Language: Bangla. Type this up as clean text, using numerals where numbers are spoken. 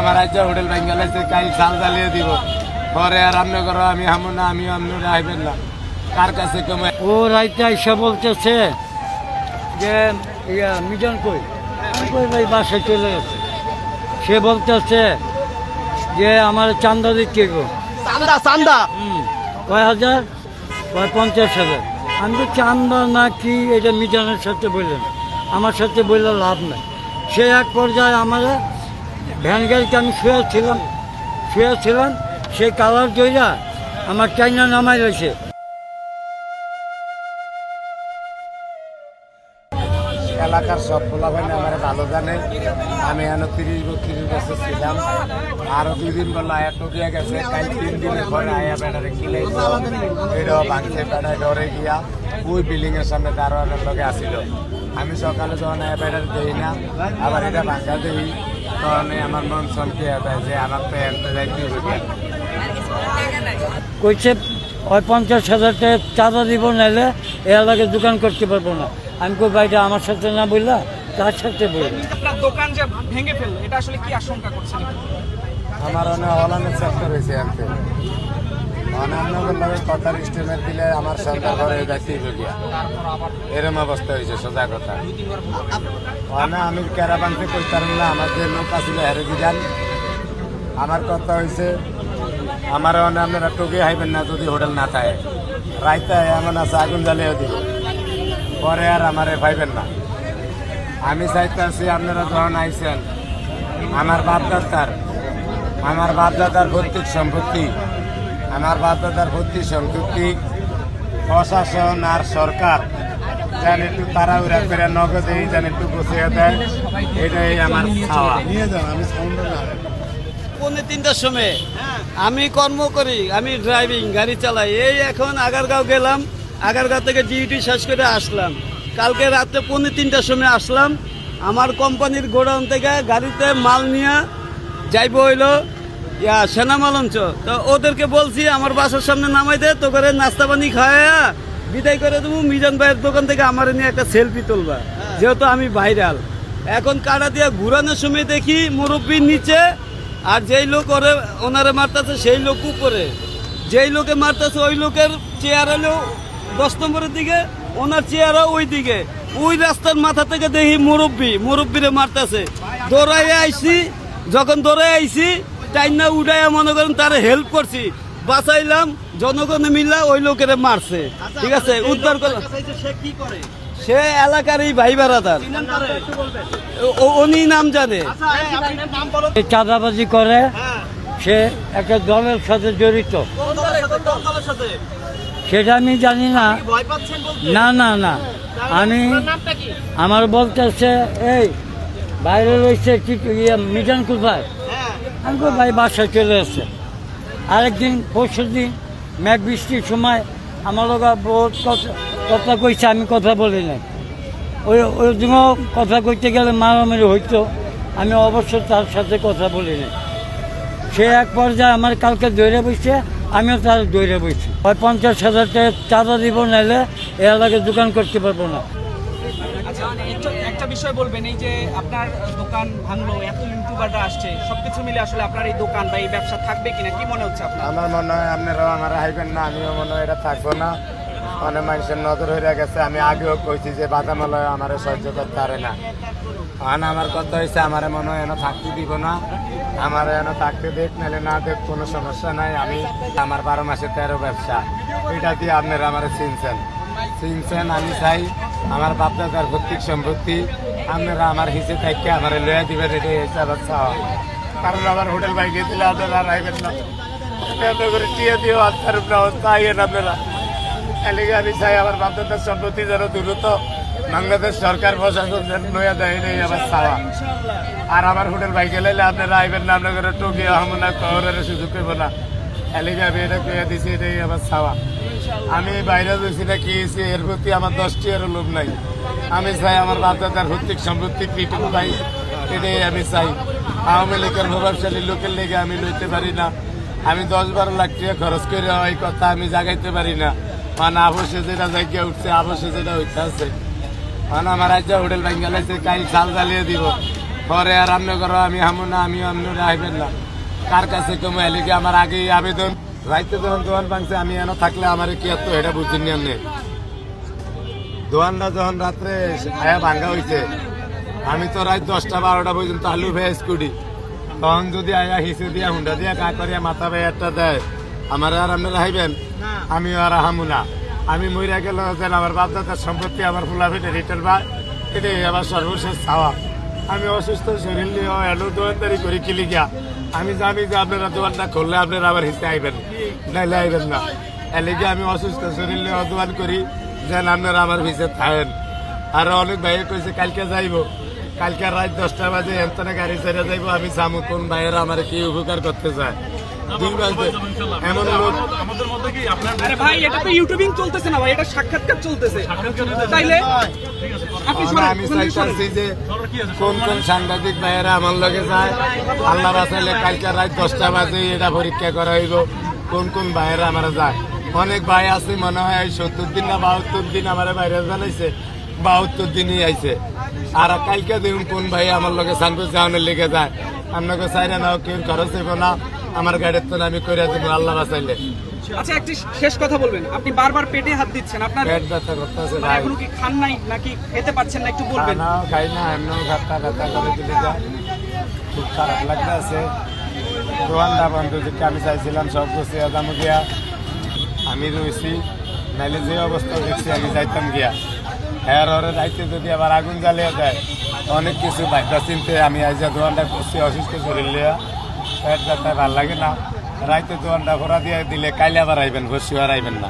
আমার রাজ্য হোটেল বেঙ্গালাইছে কাল চাল জ্বালিয়ে দিব পরে আর রান্না করো আমি হামু না আমিও আপনারা আইবেন না কার কাছে কমে ও রাইতে এসে বলতেছে যে মিজান কই কই ভাই বাসায় চলে গেছে। সে বলতেছে যে আমার চান্দা দিচ্ছে গো চান্দা চান্দা কয় হাজার কয় 50,000। আমি তো চান্দা না কি এটা মিজানের সাথে বললেন, আমার সাথে বললে লাভ নাই। সে এক পর্যায়ে আমার ভ্যান গাড়িতে আমি শুয়েছিলাম সেই কালার জয়রা আমার চাইনা নামাই রয়েছে। এলাকার সব পোলাভাই আমার ভালো জানে আমি এখনো 30-32 বছর ছিলাম। আরো 2 দিন বললো আয়া টকিয়া গেছে কাল 3 দিনের পরে আয়া বেড়ারে কিলাই এটাও ভাঙছে বেড়ায় ডরে গিয়া ওই বিল্ডিং এর সামনে দারোয়ানের লগে আসিল। আমি সকালে যখন আয়া বেড়ার দেই না আবার এটা ভাঙা দেই তখন আমার মন চমকে যায় যে আমার তো এনতে যাইতে হবে। কইছে ওই 50,000 টাকা চাঁদা দিব, নাইলে এ এলাকায় দোকান করতে পারবো না। আমি কই ভাইটা আমার সাথে না বললা তার সাথে বললাম। আপনার দোকান যে ভেঙে ফেললো এটা আসলে কি আশঙ্কা করছেন? আমার অনেক অলানের চেষ্টা রয়েছে আনতে অনেক কথার স্টেমের দিলে আমার সরকার ঘরে যাইতেই গিয়া এরম অবস্থা হয়েছে সোজা কথা। আমি ক্যারাবানতে কইতাম না আমার যে লোক আসলে হেরে দিলাম। আমার কথা হয়েছে আমার আপনারা টুকে হাইবেন না যদি হোটেল না থাকে রাইতে এমন আছে আগুন জ্বালিয়ে দিব পরে আর আমারে পাইবেন না। আমি চাইতেছি আপনারা যখন আইছেন আমার বাপদাদার ভৌতিক সম্পত্তি প্রশাসন আর সরকার যেন একটু তাড়াহুড়া করে নগদে যেন একটু বসিয়ে দেয় এটাই আমার খাওয়া। 3:30টার সময় আমি কর্ম করি, আমি ড্রাইভিং গাড়ি চালাই। এই এখন আগারগাঁও গেলাম, আগারগাঁও থেকে ডিউটি শেষ করে আসলাম। কালকে রাত্রে 3:30টার সময় আসলাম। আমার কোম্পানির গোডাউন থেকে গাড়িতে মাল নিয়ে যাইব হইলো সেনামালঞ্চ। তো ওদেরকে বলছি আমার বাসার সামনে নামাই দে, তো করে নাস্তা পানি খাওয়া বিদায় করে দেবো। মিজান ভাইয়ের দোকান থেকে আমার নিয়ে একটা সেলফি তুলবা, যেহেতু আমি ভাইরাল। এখন কাটা দিয়ে ঘুরানোর সময় দেখি মুরব্বীর নিচে, আর যেই লোক ওনারে মারতেছে সেই লোক উপরে। যেই লোকে মারতেছে ওই লোকের চেয়ার হলো 10 নম্বরের দিকে, ওনার চেয়ারও ওই দিকে। ওই রাস্তার মাথা থেকে দেখি মুরব্বীরে মারতেছে। যখন দৌড়াই আইছি টাইনা উঠাইয়া মনে করেন তারা হেল্প করছি, বাঁচাইলাম। জনগণে মিল্লা ওই লোকের মারছে, ঠিক আছে, উদ্ধার করলাম। সে এলাকারই ভাই বেড়াদার, উনি নাম জানে। চাঁদাবাজি করে, সে একটা দলের সাথে জড়িত, সেটা আমি জানি না। না আমি আমার বলতেছে এই বাইরে রয়েছে মিজান কোথায়? আমি কই ভাই বাসায় চলে এসছে। আরেকদিন পরশুদিন মেঘ বৃষ্টির সময় আমার লোক বহুত কথা কইছে, আমি কথা বলি নাই। ওই দিনও কথা কইতে গেলে মারামারি হইতো, আমি অবশ্যই তার সাথে কথা বলি নাই। সে এক পর্যায়ে আমার কালকে দৌড়ে বসছে, আমিও তার দৌড়ে বসছি। ওই 50,000 টাকা চাঁদা দিব, নাইলে এ এলাকায় দোকান করতে পারবো না। একটা বিষয় বলবেন, এই যে আপনার দোকান ভাঙলো, এত ইউটিউবাররা আসছে, সবকিছু মিলে আসলে আপনার এই দোকান বা এই ব্যবসা থাকবে কিনা, কি মনে হচ্ছে আপনার? আমার মনে হয় আপনারাও আমার হাইবেন না, আমিও মনে হয় এটা থাকবো না। অনেক মানুষের নজর হয়ে গেছে। আমি আগেও কইছি যে বাদামালয় আমার সহ্য করতে পারে না। আমার কথা হয়েছে আমার মনে হয় এনে থাকতে দিব না, আমার এনে থাকতে দেখ নাহলে না দেখ কোনো সমস্যা নাই। আমি আমার 12 মাসে 13 ব্যবসা, এটা দিয়ে আপনারা আমার চিনছেন। আমি চাই আমার বাপদাদার ভৌতিক সম্পত্তি আপনারা আমার হিসে থাকতে আমার লয়া দিবেন, এটাই হিসাব চাওয়া। কারণ আমার হোটেল বাইকে দিলে আপনারা রাখবেন না, এত করে টিয়া দিয়েও আত্মার উপরে অবস্থা আইয়েন আপনারা। এলাকা আমি চাই আমার বাপদাদার সম্পত্তি যেন দ্রুত বাংলাদেশ সরকার প্রশাসন যেন লয়া দেয়, এটাই আমার চাওয়া। আর আমার হোটেল বাইকে লাইলে আপনারা আইবেন না, আপনাদের টুকিয়ে হবো না, শহরের সুযোগ করব না। এলাকা আমি এটা কইয়া দিছি, এটাই আমার চাওয়া। আমি বাইরে যাচ্ছি না কি এর প্রতি আমার 10টি এর লোভ নাই। আমি চাই আমার বাপদাদার ভৌতিক সম্পত্তি পিটুকু পাই, এটাই আমি চাই। আওয়ামী লীগের প্রভাবশালী লোকের লেগে আমি লইতে পারি না। আমি 10-12 লাখ টাকা খরচ করে ওই কথা আমি জাগাইতে পারি না। মানে আবশ্যে যেটা জায়গা উঠছে, আবশ্যে যেটা হইতে আছে। মানে আমার রাজ্য হোটেল বেঙ্গালাইছে কাল চাল জ্বালিয়ে দিব পরে আর আমনে করো আমি হামু না, আমিও আপনারা আইবেন না। কার কাছে কমে এলে কি আমার আগেই আবেদন রাইতে যখন দোকান ভাঙছে আমি এনে থাকলে আমার কি এত এটা বুঝিনি আপনি। দোকানটা যখন রাত্রে আয়া ভাঙ্গা হয়েছে আমি তো রাত 10টা-12টা পর্যন্ত আলু ভেজ কুড়ি, তখন যদি আয়া হিসে দিয়া হুন্ডা দিয়া কা করিয়া মাথা ভাই একটা দেয় আমার আর আপনারা হাইবেন, আমিও আর হামু না। আমি মইরা গেল যেন আমার বাপদাদার সম্পত্তি আমার ফুলা ফেটে রিটার্ন পায়, এটাই আমার সর্বশেষ চাওয়া। আমি অসুস্থ শরীর নিয়ে এলো দোকানদারি করি কিলি গিয়া, আমি জানি যে আপনারা দোকানটা খুললে আপনারা আবার হিসে আইবেন, নাইলে আইবেন না। এলিগে আমি অসুস্থ শরীর নিয়ে দোকান করি যেন আপনারা আমার ভিসে থাকেন। আর অনেক ভাই কইছে কালকে যাইব, কালকে রাত 10টা বাজে এমতনে গাড়ি ছেড়ে যাইব, আমি যাবো কোন ভাইয়েরা আমার কি উপকার করতে চায়। 2 বাজে এমন লোক আরে ভাই এটা তো ইউটিউবিং চলতেছে না ভাই, এটা সাক্ষাৎকার চলতেছে। তাইলে আপনি সরেন, আমি চাইছি যে কোন কোন সাংবাদিক ভাইয়েরা আমার লগে যায়, আল্লাহ বাঁচাইলে কালকে রাত 10টা বাজে এটা পরীক্ষা করা হইব কোন কোন ভাইয়েরা আমার যায়। অনেক ভাই আছে মনে হয় 70 দিন না 72 দিন আমার বাইরে জানাইছে, 72 দিনই আইছে। আর কালকে দেখুন কোন ভাই আমার লগে সাংবাদিক যাওয়ানোর লেগে যায়, আপনাকে চাইলে না কেউ খরচ হইব না, আমার গাড়ির তো আমি করে দেবো আল্লাহ বাঁচাইলে। আচ্ছা একটি শেষ কথা বলবেন, আপনি বারবার পেটে হাত দিচ্ছেন, আপনার পেট ব্যথা করতেছে মানে ভাই, এখনো কি খান নাই নাকি খেতে পাচ্ছেন না, একটু বলবেন। খানাও খাই না, এমনও ঘাটটা ঘাটটা করে দিলে যায়, খুব খারাপ লাগতেছে। দোকানটা বন্ধ দিকে আমি চাইছিলাম সব কিছু দাম গিয়া আমি রয়েছি, নাইলে যে অবস্থা দেখছি আমি যাইতাম গিয়া। হ্যাঁ ওরে রাইতে যদি আবার আগুন জ্বালিয়ে দেয় অনেক কিছু ভাবনা চিনতে আমি আজ দোকানটা করছি অসুস্থ শরীর লিয়া, পেট ব্যথায় ভাল লাগে না। রাইতে দোকানটা ভরা দিয়ে দিলে কাইলে আবার আইবেন, বসে আর আইবেন না।